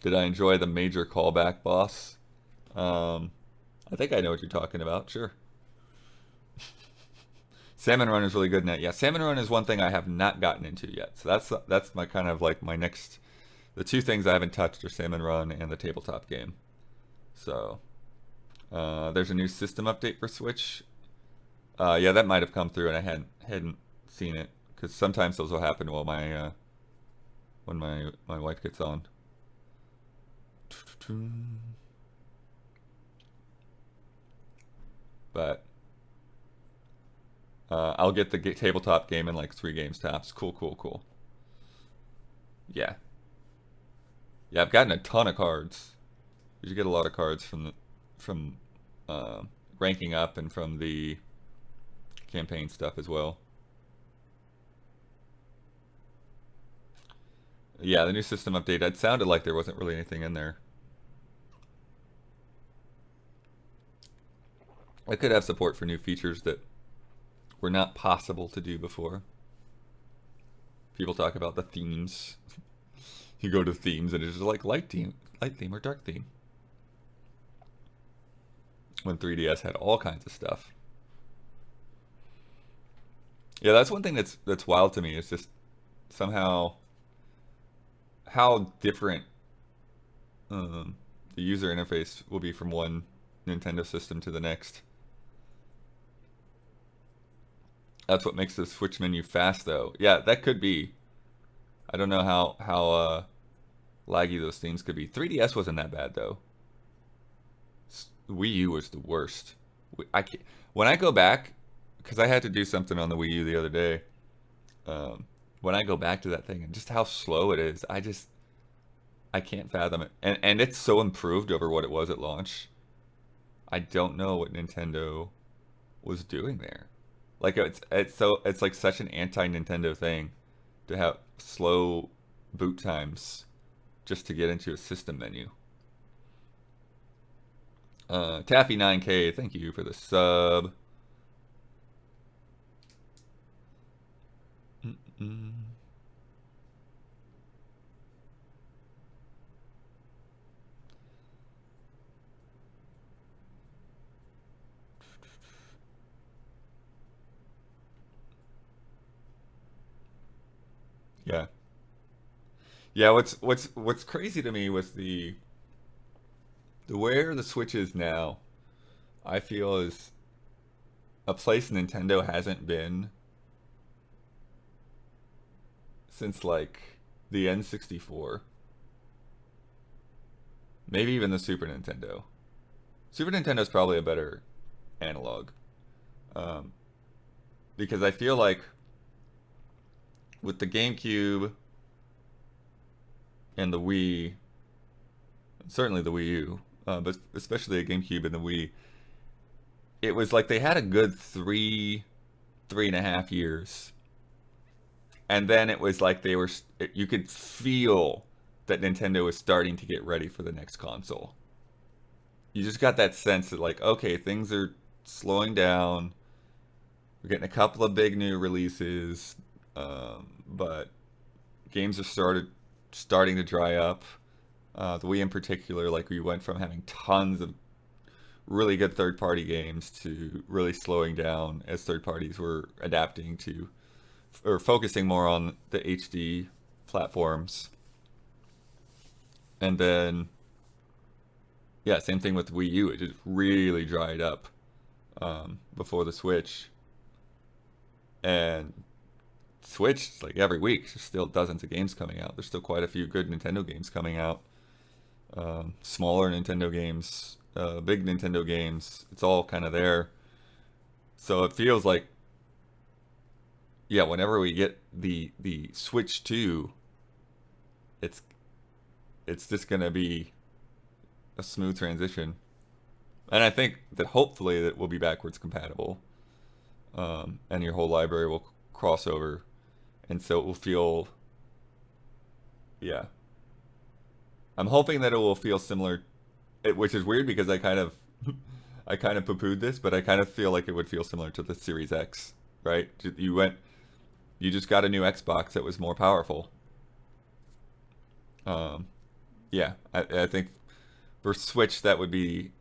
did I enjoy the major callback boss? Um, I think I know what you're talking about. Sure. Salmon Run is really good in that. Yeah, Salmon Run is one thing I have not gotten into yet. So that's my kind of like my next. The two things I haven't touched are Salmon Run and the tabletop game. So there's a new system update for Switch. Yeah, that might have come through, and I hadn't seen it because sometimes those will happen while my when my wife gets on. But I'll get the tabletop game in like 3 games tops. Cool, cool, cool. Yeah, yeah. I've gotten a ton of cards. You get a lot of cards from uh, ranking up and from the campaign stuff as well. Yeah, the new system update. It sounded like there wasn't really anything in there. I could have support for new features that were not possible to do before. People talk about the themes. You go to themes and it's just like light theme or dark theme. When 3DS had all kinds of stuff. Yeah, that's one thing that's wild to me. It's just somehow how different the user interface will be from one Nintendo system to the next. That's what makes the Switch menu fast, though. Yeah, that could be. I don't know how laggy those things could be. 3DS wasn't that bad though. Wii U was the worst. I can't, when I go back, because I had to do something on the Wii U the other day. When I go back to that thing and just how slow it is, I can't fathom it. And it's so improved over what it was at launch. I don't know what Nintendo was doing there. Like it's like such an anti-Nintendo thing to have slow boot times just to get into a system menu. Taffy 9K, thank you for the sub. Mm-mm. Yeah. Yeah, what's crazy to me was the where the Switch is now, I feel is a place Nintendo hasn't been since like the N64. Maybe even the Super Nintendo. Super Nintendo's probably a better analog. Um, because I feel like with the GameCube and the Wii, certainly the Wii U, but especially the GameCube and the Wii, it was like they had a good 3.5 years, and then it was like you could feel that Nintendo was starting to get ready for the next console. You just got that sense that like, okay, things are slowing down. We're getting a couple of big new releases, but games are starting to dry up. The Wii in particular, like we went from having tons of really good third party games to really slowing down as third parties were adapting to or focusing more on the HD platforms. And then, yeah, same thing with Wii U. It just really dried up before the Switch. And Switch, like every week, there's still dozens of games coming out. There's still quite a few good Nintendo games coming out. Smaller Nintendo games big Nintendo games. It's all kind of there. So it feels like, yeah, whenever we get the Switch 2, it's it's just gonna be a smooth transition. And I think that hopefully that will be backwards compatible, and your whole library will cross over, and so it will feel, yeah. I'm hoping that it will feel similar, which is weird because I kind of poo-pooed this, but I kind of feel like it would feel similar to the Series X, right? You just got a new Xbox that was more powerful. Um, yeah, I think for Switch that would be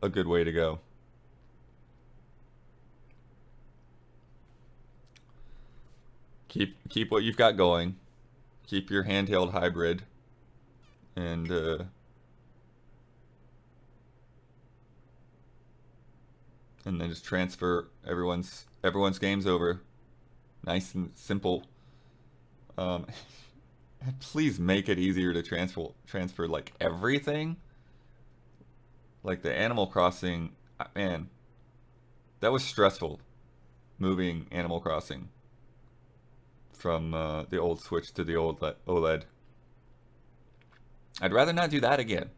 a good way to go. Keep what you've got going. Keep your handheld hybrid, and then just transfer everyone's games over. Nice and simple. Um, Please make it easier to transfer like everything. Like the Animal Crossing, man, that was stressful moving Animal Crossing from the old Switch to the old OLED. I'd rather not do that again.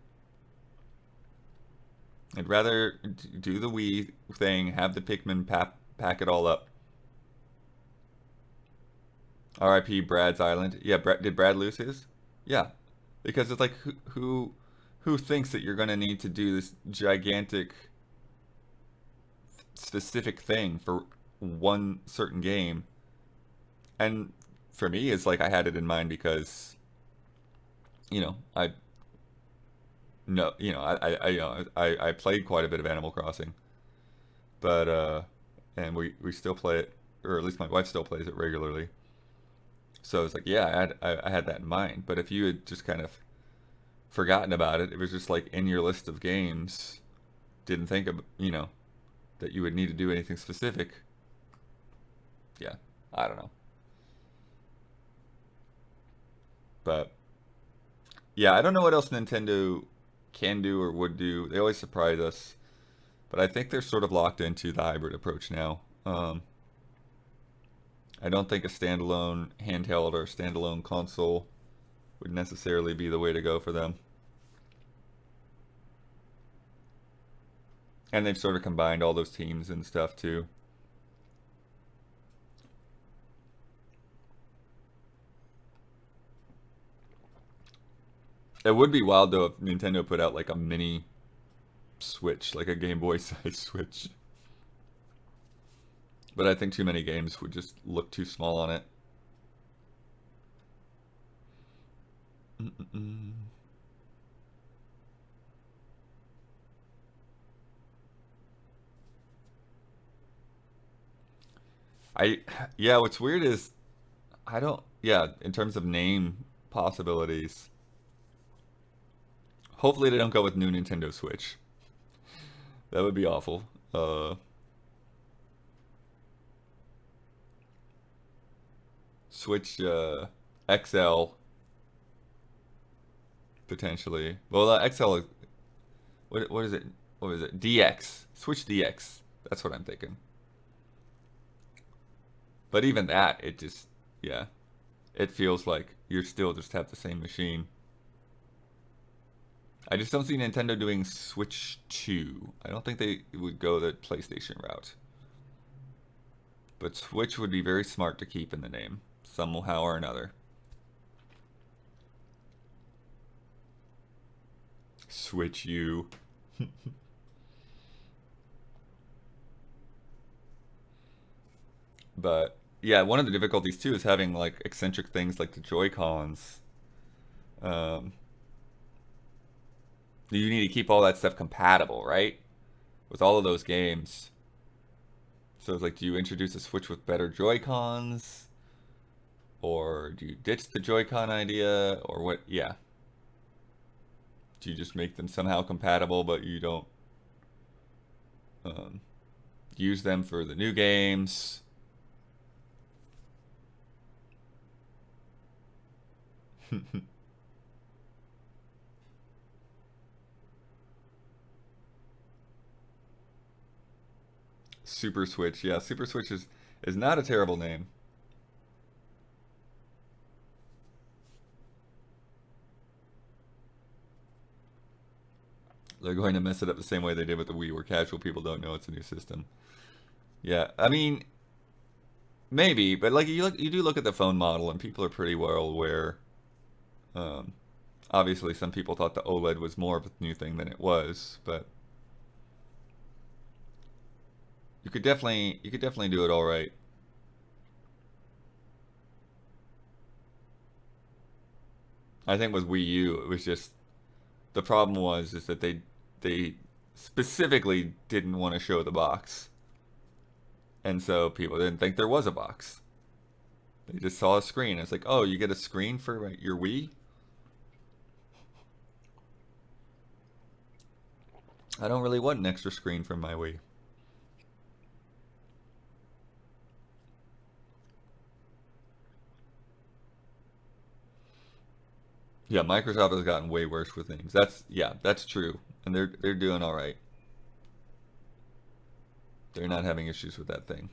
I'd rather do the Wii thing, have the Pikmin pack it all up. R.I.P. Brad's Island. Yeah, did Brad lose his? Yeah, because it's like who thinks that you're gonna need to do this gigantic specific thing for one certain game? And for me, it's like I had it in mind because I no I played quite a bit of Animal Crossing, but and we still play it, or at least my wife still plays it regularly. So it's like, yeah, I had that in mind. But if you had just kind of forgotten about it, it was just like in your list of games, didn't think of that you would need to do anything specific. Yeah, I don't know, but yeah, I don't know what else Nintendo can do or would do. They always surprise us, but I think they're sort of locked into the hybrid approach now. I don't think a standalone handheld or standalone console would necessarily be the way to go for them. And they've sort of combined all those teams and stuff too. It would be wild though if Nintendo put out like a mini Switch, like a Game Boy size Switch. But I think too many games would just look too small on it. Mm-mm-mm. I yeah, what's weird is I don't yeah, in terms of name possibilities, hopefully they don't go with new Nintendo Switch. That would be awful. Switch XL potentially. Well, XL is what is it? What is it? DX. Switch DX. That's what I'm thinking. But even that, it just yeah, it feels like you're still just have the same machine. I just don't see Nintendo doing Switch 2. I don't think they would go the PlayStation route. But Switch would be very smart to keep in the name, somehow or another. Switch U. But yeah, one of the difficulties too is having like eccentric things like the Joy Cons. Um, you need to keep all that stuff compatible, right? With all of those games. So it's like, do you introduce a Switch with better Joy Cons? Or do you ditch the Joy-Con idea? Or what? Yeah. Do you just make them somehow compatible, but you don't um, use them for the new games? Super Switch. Yeah, Super Switch is not a terrible name. They're going to mess it up the same way they did with the Wii, where casual people don't know it's a new system. Yeah, I mean, maybe, but like you do look at the phone model, and people are pretty well aware. Um, Obviously, some people thought the OLED was more of a new thing than it was, but you could definitely do it all right. I think with Wii U, it was just the problem was is that they specifically didn't want to show the box, and so people didn't think there was a box. They just saw a screen. It's like, oh, you get a screen for your Wii? I don't really want an extra screen for my Wii. Yeah, Microsoft has gotten way worse with things. That's true, and they're doing all right. They're not having issues with that thing.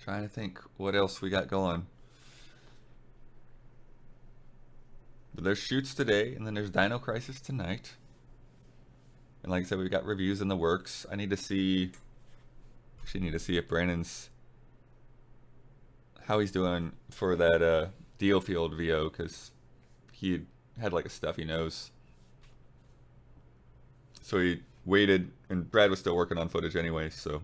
Trying to think what else we got going. But there's shoots today, and then there's Dino Crisis tonight. And like I said, we've got reviews in the works. I need to see. Actually, need to see if Brandon's how he's doing for that Deal Field VO, because he had like a stuffy nose, so he waited, and Brad was still working on footage anyway. So,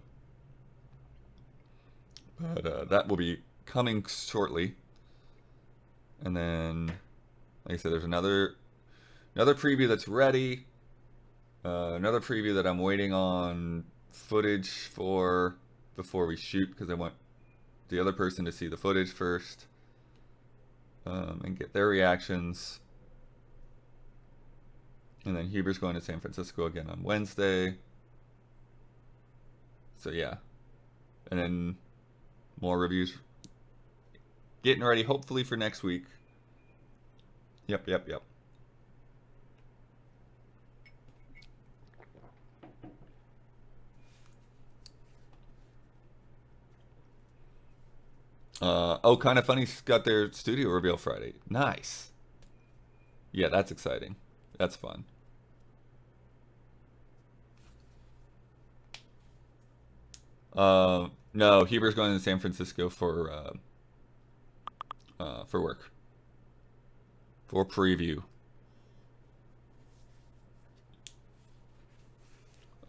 but that will be coming shortly. And then, like I said, there's another preview that's ready. Another preview that I'm waiting on footage for before we shoot, because I want the other person to see the footage first and get their reactions. And then Huber's going to San Francisco again on Wednesday. So yeah. And then more reviews. Getting ready hopefully for next week. Yep. Oh, Kind of Funny's got their studio reveal Friday. Nice. Yeah, that's exciting. That's fun. No, Huber's going to San Francisco for work, for preview.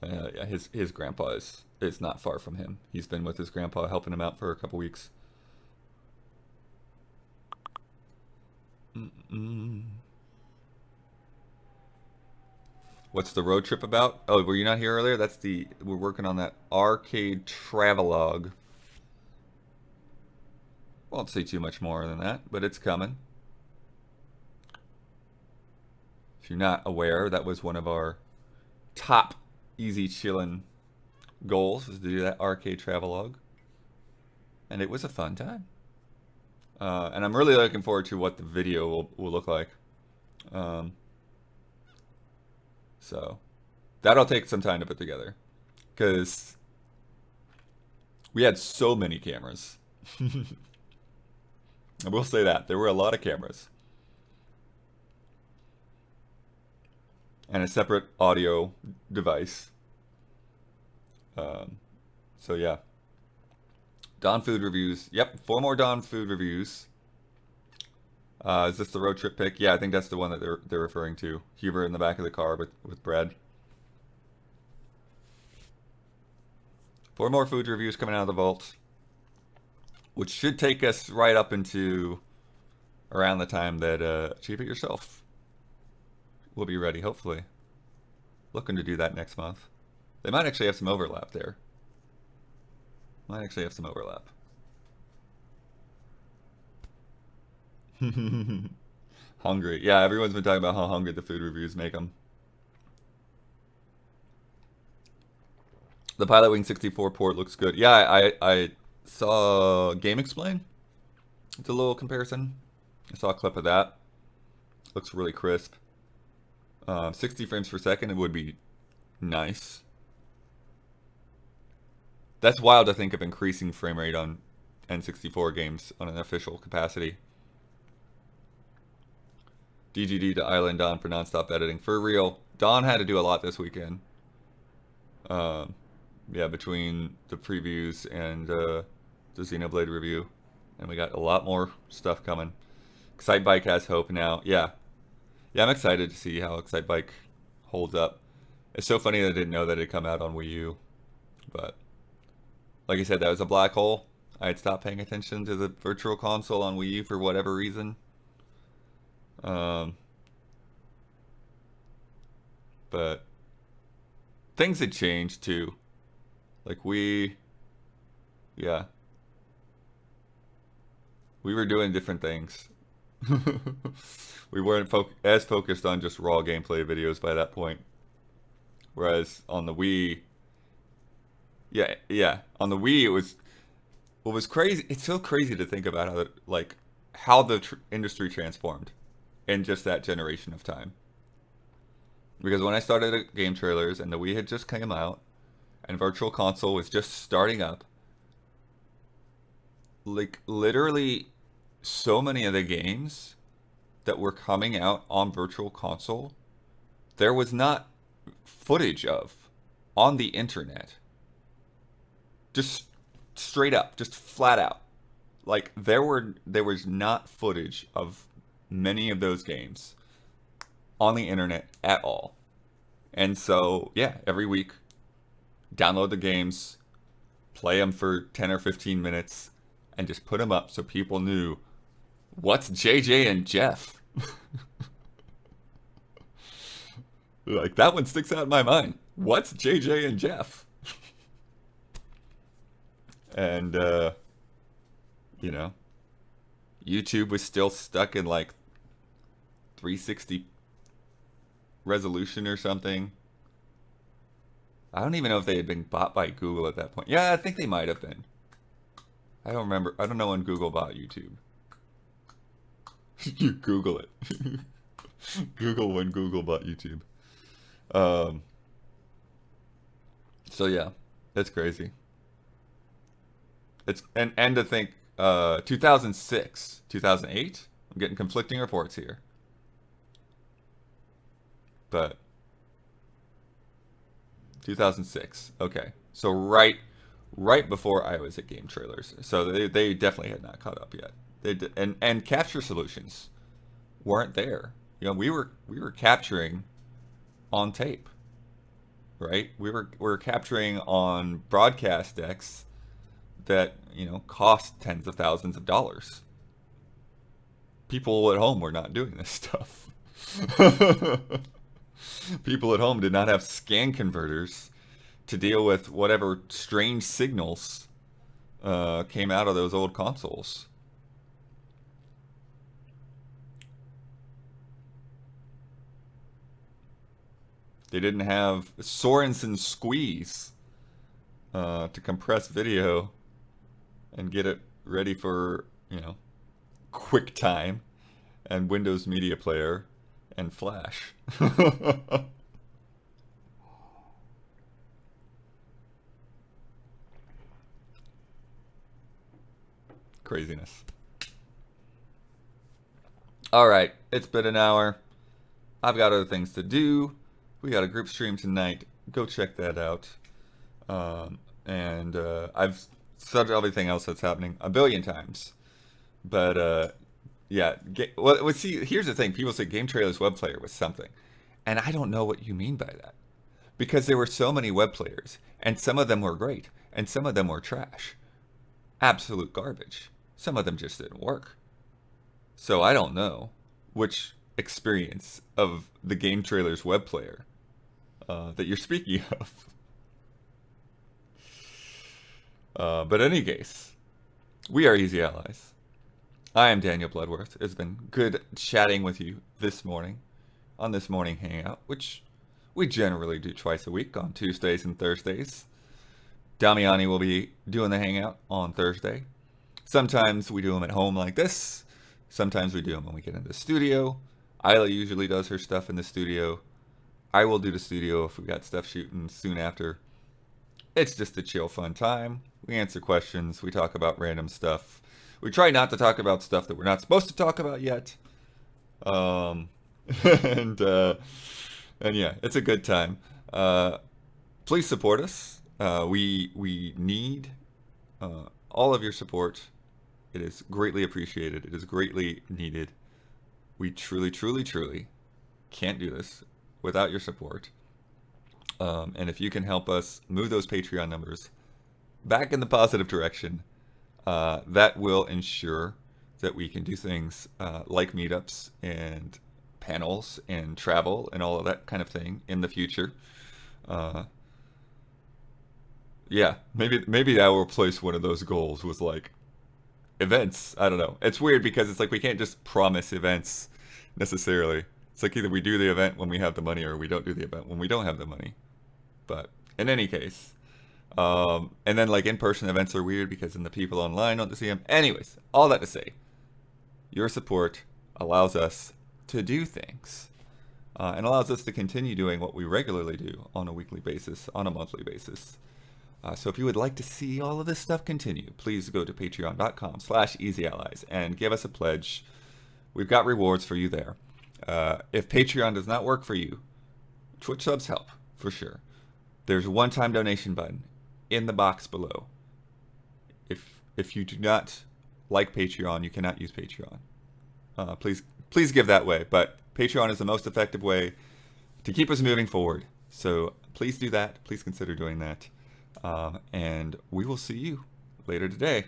Yeah, his grandpa is not far from him. He's been with his grandpa helping him out for a couple weeks. Mm-mm. What's the road trip about? Oh, were you not here earlier? We're working on that arcade travelogue. Won't say too much more than that, but it's coming. If you're not aware, that was one of our top easy chillin' goals, was to do that arcade travelogue, and it was a fun time. And I'm really looking forward to what the video will look like. Um, so that'll take some time to put together, because we had so many cameras. I will say that there were a lot of cameras and a separate audio device. Um, so yeah, Dawn Food reviews. Yep, 4 more Dawn Food reviews. Is this the road trip pick? Yeah, I think that's the one that they're referring to. Huber in the back of the car with Brad. 4 more food reviews coming out of the vault, which should take us right up into around the time that Achieve It Yourself will be ready, hopefully. Looking to do that next month. They might actually have some overlap there. Might actually have some overlap. Hungry. Yeah, everyone's been talking about how hungry the food reviews make them. The Pilot Wing 64 port looks good. Yeah, I saw Game Explain. It's a little comparison. I saw a clip of that. Looks really crisp. 60 frames per second, it would be nice. That's wild to think of increasing frame rate on N64 games on an official capacity. DGD to Island Don for nonstop editing. For real, Don had to do a lot this weekend. Yeah, between the previews and the Xenoblade review. And we got a lot more stuff coming. Excitebike has hope now. Yeah. Yeah, I'm excited to see how Excitebike holds up. It's so funny that I didn't know that it had come out on Wii U. But, like I said, that was a black hole. I had stopped paying attention to the Virtual Console on Wii U for whatever reason. But things had changed too. Like yeah, we were doing different things. We weren't as focused on just raw gameplay videos by that point. Whereas on the Wii, yeah, on the Wii it was what was crazy. It's so crazy to think about how the industry transformed in just that generation of time. Because when I started at Game Trailers and the Wii had just came out and Virtual Console was just starting up, like literally so many of the games that were coming out on Virtual Console, there was not footage of on the internet. Just straight up, just flat out. Like there was not footage of many of those games on the internet at all. And so, yeah, every week, download the games, play them for 10 or 15 minutes, and just put them up so people knew what's JJ and Jeff. Like, that one sticks out in my mind. What's JJ and Jeff? And, you know, YouTube was still stuck in like 360 resolution or something. I don't even know if they had been bought by Google at that point. Yeah, I think they might have been. I don't remember. I don't know when Google bought YouTube. You Google it. Google when Google bought YouTube. So yeah, that's crazy. It's and to think 2006, 2008. I'm getting conflicting reports here. But 2006. Okay. So right before I was at Game Trailers. So they definitely had not caught up yet. They did, and capture solutions weren't there. You know, we were capturing on tape. Right? We were capturing on broadcast decks that, you know, cost tens of thousands of dollars. People at home were not doing this stuff. People at home did not have scan converters to deal with whatever strange signals came out of those old consoles. They didn't have Sorensen squeeze to compress video and get it ready for, you know, QuickTime and Windows Media Player and Flash. Craziness. All right, it's been an hour. I've got other things to do. We got a group stream tonight. Go check that out. I've said everything else that's happening a billion times. But yeah, well, see, here's the thing. People say Game Trailers web player was something. And I don't know what you mean by that. Because there were so many web players, and some of them were great, and some of them were trash. Absolute garbage. Some of them just didn't work. So I don't know which experience of the Game Trailers web player that you're speaking of. But in any case, we are Easy Allies. I am Daniel Bloodworth. It's been good chatting with you this morning on this morning hangout, which we generally do twice a week on Tuesdays and Thursdays. Damiani will be doing the hangout on Thursday. Sometimes we do them at home like this. Sometimes we do them when we get into the studio. Isla usually does her stuff in the studio. I will do the studio if we got stuff shooting soon after. It's just a chill, fun time. We answer questions. We talk about random stuff. We try not to talk about stuff that we're not supposed to talk about yet. Um, and and yeah, it's a good time. Please support us. We need all of your support. It is greatly appreciated. It is greatly needed. We truly, truly, truly can't do this without your support. And if you can help us move those Patreon numbers back in the positive direction, that will ensure that we can do things like meetups and panels and travel and all of that kind of thing in the future. Uh, yeah, maybe that will replace one of those goals with like events. I don't know. It's weird because it's like we can't just promise events necessarily. It's like either we do the event when we have the money or we don't do the event when we don't have the money. But in any case, and then like in-person events are weird because then the people online don't see them. Anyways, all that to say, your support allows us to do things and allows us to continue doing what we regularly do on a weekly basis, on a monthly basis. So if you would like to see all of this stuff continue, please go to patreon.com/easyallies and give us a pledge. We've got rewards for you there. If Patreon does not work for you, Twitch subs help, for sure. There's a one-time donation button in the box below. If you do not like Patreon, you cannot use Patreon. Please give that way. But Patreon is the most effective way to keep us moving forward. So please do that. Please consider doing that. And we will see you later today.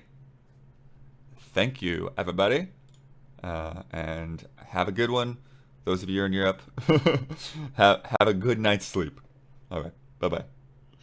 Thank you, everybody. And have a good one. Those of you in Europe, have a good night's sleep. All right. Bye-bye.